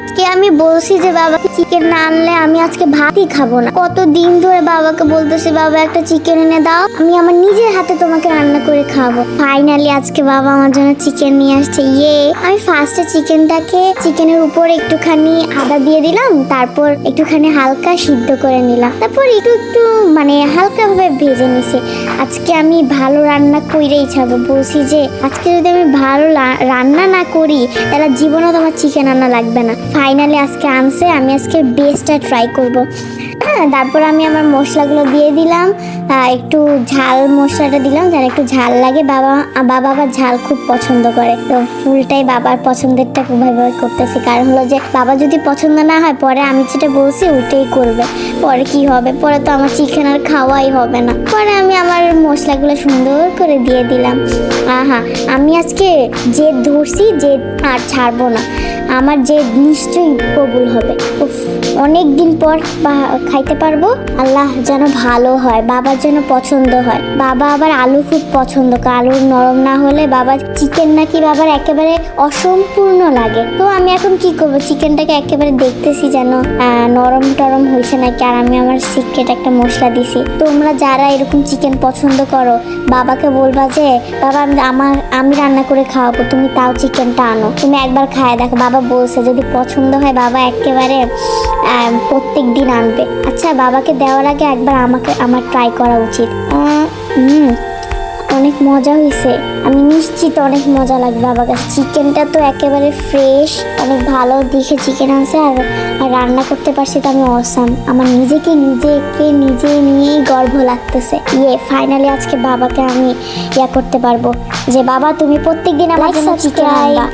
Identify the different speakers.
Speaker 1: আজকে আমি বলছি যে বাবাকে চিকেন না আনলে আমি আজকে ভাতই খাবো না। কতদিন ধরে বাবাকে বলতেছি বাবা একটা চিকেন এনে দাও, আমি আমার নিজের হাতে তোমাকে রান্না করে খাবো। ফাইনালি আজকে বাবা আমার জন্য চিকেন নিয়ে আসছে। আমি ফার্স্টে চিকেনের উপর একটুখানি আদা দিয়ে দিলাম, তারপর একটুখানি হালকা সিদ্ধ করে নিলাম, তারপর একটু মানে হালকা ভাবে ভেজে নিছি। আজকে আমি ভালো রান্না কইরেই ছাড়বো। বলছি যে আজকে যদি আমি ভালো রান্না না করি তাহলে জীবনেও তোমার চিকেন আনা লাগবে না। ফাইনালি আজকে আনছে, আমি আজকে বেস্টটা ট্রাই করব। হ্যাঁ, তারপর আমি আমার মশলাগুলো দিয়ে দিলাম, একটু ঝাল মশলাটা দিলাম যেন একটু ঝাল লাগে। বাবা আবার ঝাল খুব পছন্দ করে, তো ফুলটাই বাবার পছন্দেরটা খুবভাবে করতেছি। কারণ হলো যে বাবা যদি পছন্দ না হয় পরে আমি যেটা বলছি ওইটাই করবে, পরে কি হবে, পরে তো আমার চিকেন আর খাওয়াই হবে না। পরে আমি আমার মশলাগুলো সুন্দর করে দিয়ে দিলাম। আমি আজকে যে ধরছি যে আর ছাড়বো না, আমার যে নিশ্চয়ই কবুল হবে। অনেক দিন পর খাইতে পারবো। আল্লাহ যেন ভালো হয়, বাবার যেন পছন্দ হয়। বাবা আবার আলু খুব পছন্দ করে, আলু নরম না হলে বাবার চিকেন নাকি বাবার একেবারে অসম্পূর্ণ লাগে। তো আমি এখন কি করবো, চিকেনটাকে একেবারে দেখতেছি যেন নরম টরম হয়েছে নাকি। আর আমি আমার সিক্রেট একটা মশলা দিছি। তোমরা যারা এরকম চিকেন পছন্দ করো বাবাকে বলবা যে বাবা আমি রান্না করে খাওয়াবো, তুমি তাও চিকেনটা আনো, তুমি একবার খায় দেখো। বাবা বলছে যদি পছন্দ হয় বাবা একেবারে প্রত্যেক দিন আনবে। আচ্ছা, বাবাকে দেওয়ার আগে একবার আমার ট্রাই করা উচিত। অনেক মজা হয়েছে, আমি নিশ্চিত অনেক মজা লাগবে বাবার কাছে। চিকেনটা তো একেবারে ফ্রেশ, অনেক ভালো দেখে চিকেন আছে। আর রান্না করতে পারছি তো আমি অসাম। আমার নিজে নিয়েই গর্ব লাগতেছে। ফাইনালি আজকে বাবাকে আমি করতে পারবো যে বাবা তুমি প্রত্যেকদিন আমার জন্য চিকেন আনবা।